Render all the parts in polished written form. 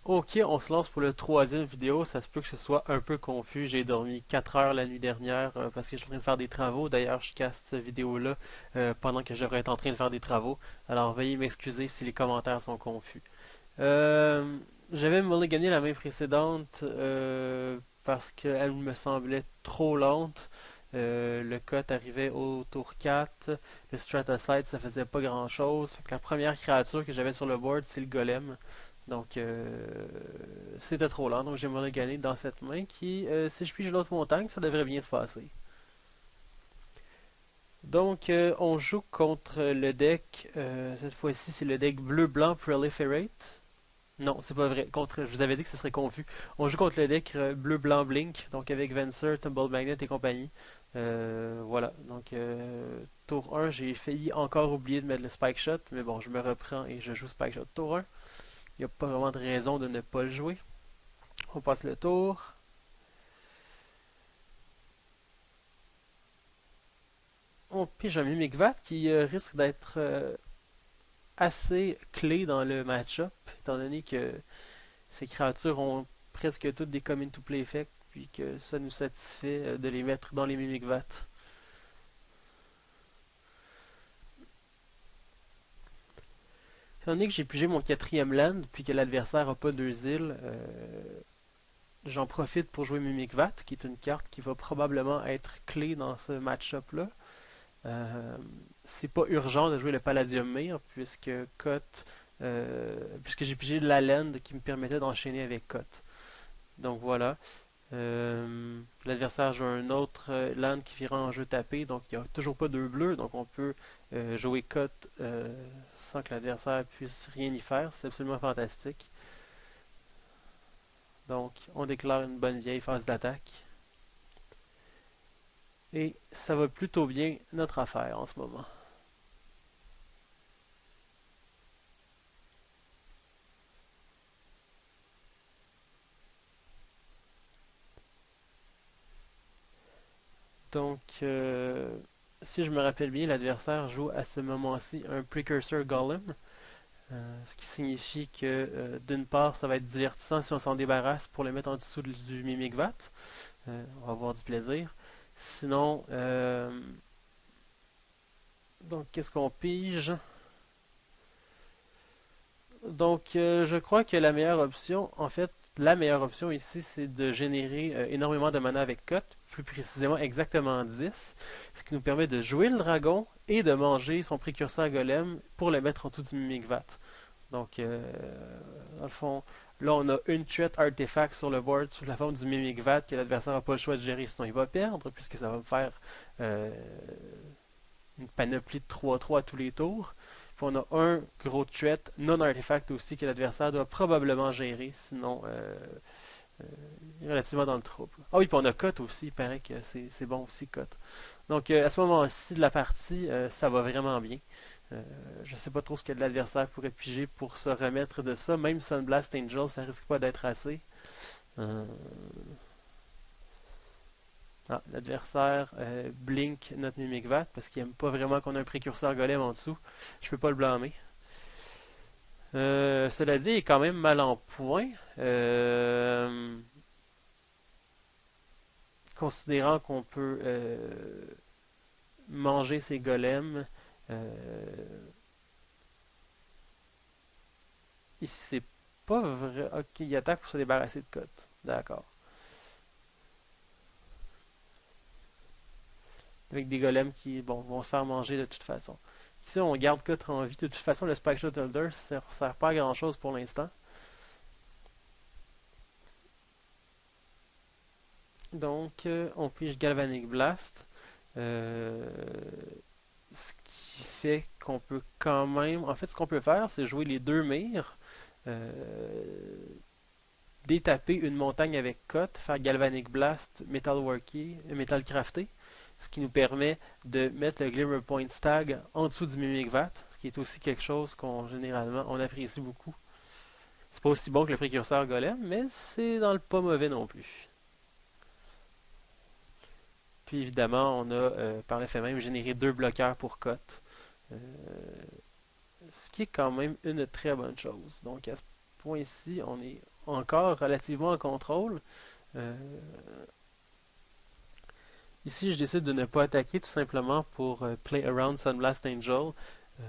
Ok, on se lance pour le troisième vidéo. Ça se peut que ce soit un peu confus. J'ai dormi 4 heures la nuit dernière parce que je suis en train de faire des travaux. D'ailleurs, je casse cette vidéo-là pendant que je devrais être en train de faire des travaux. Alors veuillez m'excuser si les commentaires sont confus. Euh, J'avais mulligané la main précédente parce qu'elle me semblait trop lente. Le cut arrivait au tour 4. Le Stratasite, ça faisait pas grand-chose. Fait que la première créature que j'avais sur le board, c'est le golem. Donc, c'était trop lent. Donc, j'ai mulligané dans cette main qui, si je pige l'autre montagne, ça devrait bien se passer. Donc, on joue contre le deck. Cette fois-ci, c'est le deck bleu-blanc Proliferate. Non, c'est pas vrai. Je vous avais dit que ce serait confus. On joue contre le deck bleu-blanc-blink, donc avec Venser, Tumble Magnet et compagnie. Voilà. Donc, tour 1, j'ai failli encore oublier de mettre le Spike Shot, mais bon, je me reprends et je joue Spike Shot tour 1. Il n'y a pas vraiment de raison de ne pas le jouer. On passe le tour. On pige un Mimikvat qui risque d'être assez clé dans le match-up, étant donné que ces créatures ont presque toutes des come into play effects, puis que ça nous satisfait de les mettre dans les Mimikvat. Étant donné que j'ai pigé mon quatrième land, puis que l'adversaire n'a pas deux îles, j'en profite pour jouer Mimikvat, qui est une carte qui va probablement être clé dans ce match-up-là. Euh, c'est pas urgent de jouer le Palladium Myr, puisque j'ai pigé la land qui me permettait d'enchaîner avec Cote. Donc voilà. L'adversaire joue un autre land qui vira en jeu tapé, donc il n'y a toujours pas deux bleus, donc on peut jouer Cote sans que l'adversaire puisse rien y faire. C'est absolument fantastique. Donc on déclare une bonne vieille phase d'attaque. Et ça va plutôt bien notre affaire en ce moment. Donc, si je me rappelle bien, l'adversaire joue à ce moment-ci un Precursor Golem, ce qui signifie que d'une part, ça va être divertissant si on s'en débarrasse pour le mettre en dessous du Mimikvat. On va avoir du plaisir. Sinon, donc qu'est-ce qu'on pige? Donc, je crois que la meilleure option, en fait, la meilleure option ici, c'est de générer énormément de mana avec Cote, plus précisément exactement 10, ce qui nous permet de jouer le dragon et de manger son précurseur golem pour le mettre en dessous du Mimikvat. Donc, dans le fond, là, on a une threat artefact sur le board sous la forme du Mimikvat que l'adversaire n'a pas le choix de gérer, sinon il va perdre, puisque ça va me faire euh, une panoplie de 3-3 à tous les tours. Puis on a un gros threat non-artefact aussi que l'adversaire doit probablement gérer, sinon il est relativement dans le trouble. Ah oui, puis on a Cote aussi, il paraît que c'est bon aussi Cote. Donc à ce moment-ci de la partie, ça va vraiment bien. Je sais pas trop ce que l'adversaire pourrait piger pour se remettre de ça. Même Sunblast Angel, ça risque pas d'être assez. Euh, l'adversaire blink notre Mimikvat parce qu'il aime pas vraiment qu'on ait un précurseur golem en dessous. Je peux pas le blâmer. Cela dit, il est quand même mal en point. Considérant qu'on peut manger ses golems. Ici, c'est pas vrai. Ok, il attaque pour se débarrasser de Cote. D'accord. Avec des golems qui vont se faire manger de toute façon. Si on garde Cote en vie, de toute façon, le Spike Shot Elder sert pas à grand chose pour l'instant. Donc, on pige Galvanic Blast. Euh, Ce qui fait qu'on peut quand même. En fait, ce qu'on peut faire, c'est jouer les deux mires, détaper une montagne avec Cote, faire Galvanic Blast, Metal Crafté, ce qui nous permet de mettre le Glimmer Point Stag en dessous du Mimikvat, ce qui est aussi quelque chose qu'on généralement on apprécie beaucoup. C'est pas aussi bon que le précurseur Golem, mais c'est dans le pas mauvais non plus. Puis évidemment, on a par le fait même généré deux bloqueurs pour Cote. Euh, Ce qui est quand même une très bonne chose. Donc point ici, on est encore relativement en contrôle. Euh, Ici, je décide de ne pas attaquer tout simplement pour play around Sunblast Angel. Euh,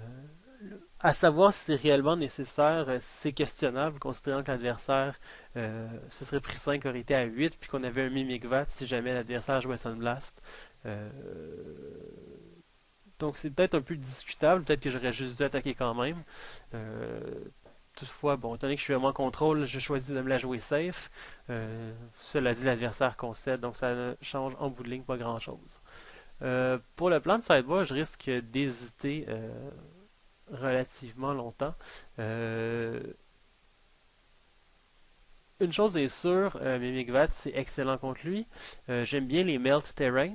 à savoir si c'est réellement nécessaire, c'est questionnable, considérant que l'adversaire, ce serait pris 5 aurait été à 8 puis qu'on avait un Mimic Vat si jamais l'adversaire jouait Sunblast. Euh, donc c'est peut-être un peu discutable, peut-être que j'aurais juste dû attaquer quand même. Euh, Toutefois, bon, étant donné que je suis vraiment en contrôle, je choisis de me la jouer safe. Cela dit, l'adversaire concède, donc ça ne change en bout de ligne pas grand-chose. Pour le plan de sideboard, je risque d'hésiter relativement longtemps. Euh, une chose est sûre, Mimic Vat, c'est excellent contre lui. J'aime bien les Melt Terrain.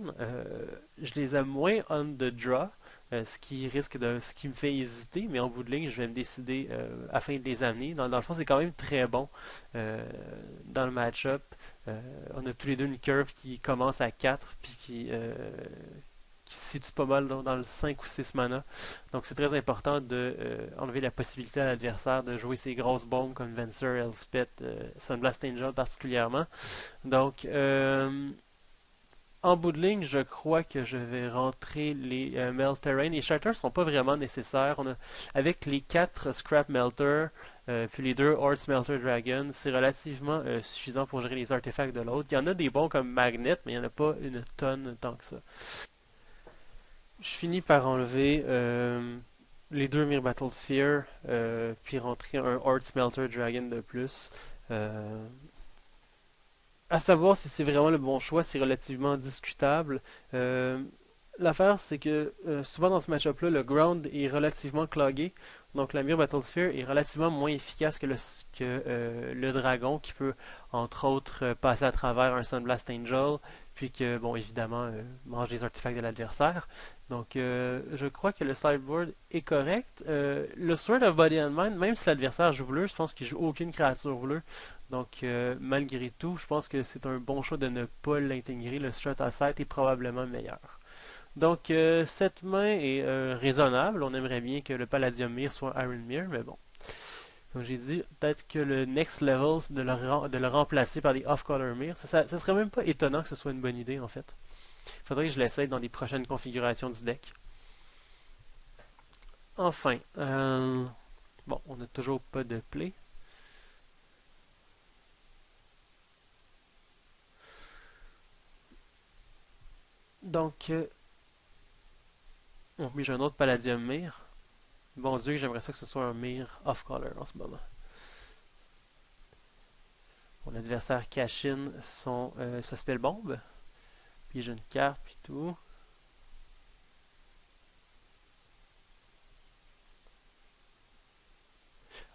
Je les aime moins on the draw, ce qui me fait hésiter, mais en bout de ligne, je vais me décider afin de les amener. Dans le fond, c'est quand même très bon euh, dans le match-up. On a tous les deux une curve qui commence à 4 puis qui se situe pas mal dans le 5 ou 6 mana. Donc c'est très important de enlever la possibilité à l'adversaire de jouer ses grosses bombes comme Venser, Elspeth, Sunblast Angel particulièrement. Donc en bout de ligne, je crois que je vais rentrer les Melt Terrain. Les Shatters sont pas vraiment nécessaires. Avec les 4 Scrap Melter, puis les 2 Horde Smelter Dragon, c'est relativement suffisant pour gérer les artefacts de l'autre. Il y en a des bons comme Magnet, mais il n'y en a pas une tonne tant que ça. Je finis par enlever les 2 Mir Battlesphere, puis rentrer un Horde Smelter Dragon de plus. Euh, à savoir si c'est vraiment le bon choix, c'est relativement discutable. Euh, L'affaire, c'est que souvent dans ce match-up-là, le ground est relativement cloggé. Donc la Mir Battlesphere est relativement moins efficace que le dragon qui peut, entre autres, passer à travers un Sunblast Angel, puis que, bon, évidemment, mange les artefacts de l'adversaire. Donc je crois que le sideboard est correct. Le Sword of Body and Mind, même si l'adversaire joue bleu, je pense qu'il joue aucune créature bleue. Donc malgré tout, je pense que c'est un bon choix de ne pas l'intégrer. Le Strata-Sight est probablement meilleur. Donc, cette main est raisonnable. On aimerait bien que le Palladium Mirror soit Iron Mirror, mais bon. Comme j'ai dit, peut-être que le next level, c'est de le remplacer par des off-color mirrors. Ça serait même pas étonnant que ce soit une bonne idée, en fait. Il faudrait que je l'essaye dans les prochaines configurations du deck. Enfin, bon, on n'a toujours pas de play. Donc, bon, mais j'ai un autre Palladium Mirror. Bon Dieu, j'aimerais ça que ce soit un Mirror off-color en ce moment. Mon adversaire cash-in sa spell bombe. Puis j'ai une carte, puis tout.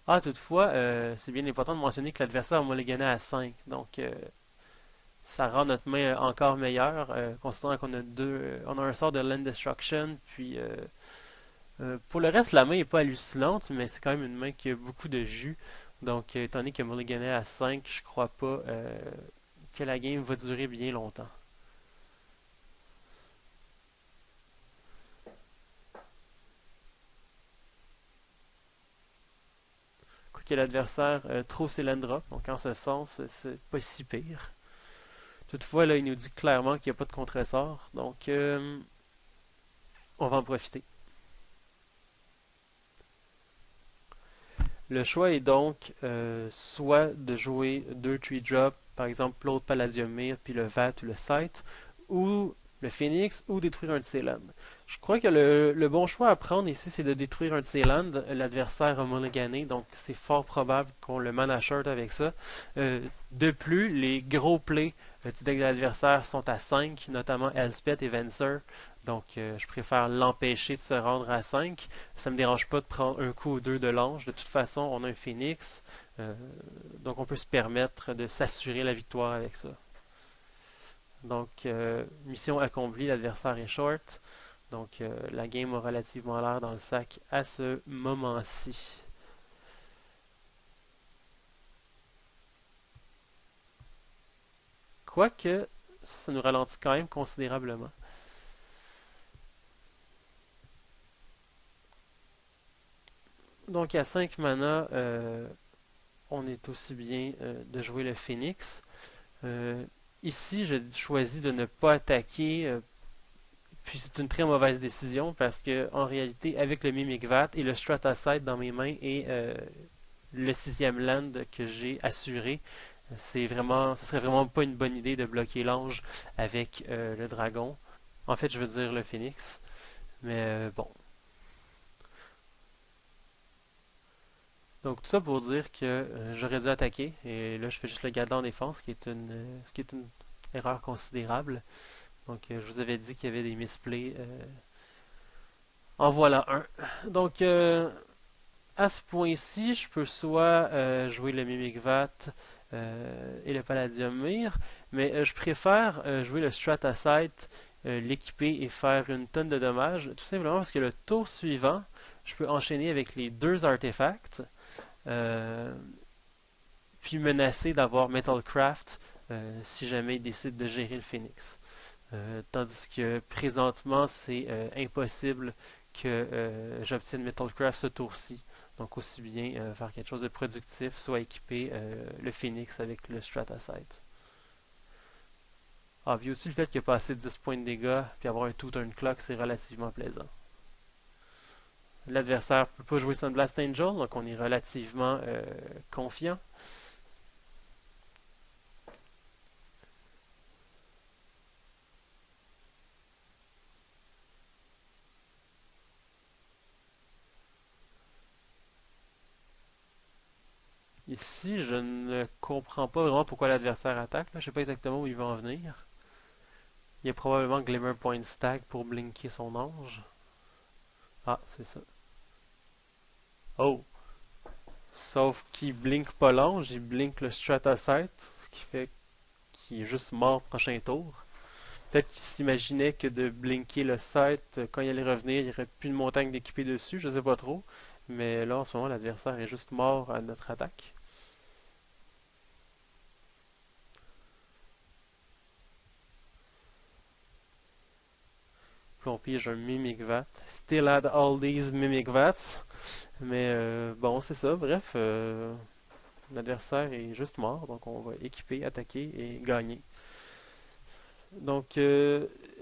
Ah, toutefois, c'est bien important de mentionner que l'adversaire va les gagner à 5. Donc, ça rend notre main encore meilleure, considérant qu'on a on a un sort de Land Destruction. Puis, pour le reste, la main n'est pas hallucinante, mais c'est quand même une main qui a beaucoup de jus. Donc, étant donné que Mulliganet à 5, je crois pas que la game va durer bien longtemps. Quoique l'adversaire trouve ses land drops, donc en ce sens, c'est pas si pire. Toutefois, là, il nous dit clairement qu'il n'y a pas de contre-sort, donc on va en profiter. Le choix est donc soit de jouer 2 3 drop, par exemple l'autre Palladium Mir, puis le Vat ou le Scythe, ou le Phoenix, ou détruire un de ses lands. Je crois que le bon choix à prendre ici, c'est de détruire un de ses lands. L'adversaire a mulligané, donc c'est fort probable qu'on le mana short avec ça. De plus, les gros plays du deck de l'adversaire sont à 5, notamment Elspeth et Venser. Donc, je préfère l'empêcher de se rendre à 5. Ça me dérange pas de prendre un coup ou deux de l'ange. De toute façon, on a un phoenix. euh, donc, on peut se permettre de s'assurer la victoire avec ça. Donc, mission accomplie, l'adversaire est short. Donc, la game a relativement l'air dans le sac à ce moment-ci. Quoique, ça nous ralentit quand même considérablement. Donc, à 5 mana, on est aussi bien de jouer le Phoenix. Euh, Ici, je choisis de ne pas attaquer, puis c'est une très mauvaise décision parce que en réalité, avec le Mimic Vat et le Stratasite dans mes mains et le sixième land que j'ai assuré, ce serait vraiment pas une bonne idée de bloquer l'ange avec le dragon. En fait, je veux dire le Phoenix. Mais bon. Donc tout ça pour dire que j'aurais dû attaquer et là je fais juste le garder en défense, ce qui est une erreur considérable. Donc je vous avais dit qu'il y avait des misplays. En voilà un. Donc à ce point-ci, je peux soit jouer le Mimic Vat et le Palladium Myr, mais je préfère jouer le Stratasite, l'équiper et faire une tonne de dommages, tout simplement parce que le tour suivant, je peux enchaîner avec les deux artefacts, euh, puis menacer d'avoir Metalcraft si jamais il décide de gérer le Phoenix. Tandis que présentement, c'est impossible que j'obtienne Metalcraft ce tour-ci. Donc aussi bien faire quelque chose de productif, soit équiper le Phoenix avec le Stratasite. Ah, puis aussi le fait qu'il a passé 10 points de dégâts, puis avoir un two-turn clock, c'est relativement plaisant. L'adversaire ne peut pas jouer Sunblast Angel, donc on est relativement confiant. Ici, je ne comprends pas vraiment pourquoi l'adversaire attaque. Je ne sais pas exactement où il va en venir. Il y a probablement Glimmer Point Stack pour blinker son ange. Ah, c'est ça. Oh! Sauf qu'il blink pas l'ange, il blink le Stratasite, ce qui fait qu'il est juste mort prochain tour. Peut-être qu'il s'imaginait que de blinker le site, quand il allait revenir, il n'y aurait plus de montagne d'équipés dessus, je sais pas trop. Mais là, en ce moment, l'adversaire est juste mort à notre attaque. Puis on pige un Mimic Vat. Still had all these Mimic Vats. Mais bon, c'est ça. Bref, l'adversaire est juste mort. Donc on va équiper, attaquer et gagner. Donc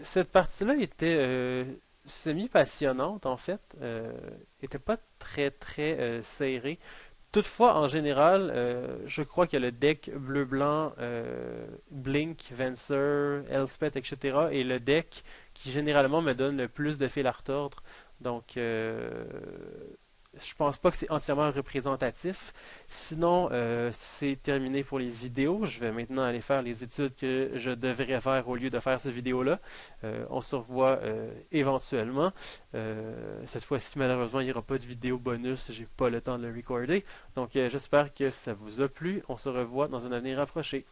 cette partie-là était semi-passionnante en fait. Était pas très très serrée. Toutefois, en général, je crois que le deck bleu-blanc, Blink, Venser, Elspeth, etc. est le deck qui généralement me donne le plus de fil à retordre. Donc, je pense pas que c'est entièrement représentatif. Sinon, c'est terminé pour les vidéos. Je vais maintenant aller faire les études que je devrais faire au lieu de faire cette vidéo-là. On se revoit éventuellement. Cette fois-ci, malheureusement, il n'y aura pas de vidéo bonus. J'ai pas le temps de le recorder. Donc, j'espère que ça vous a plu. On se revoit dans un avenir rapproché.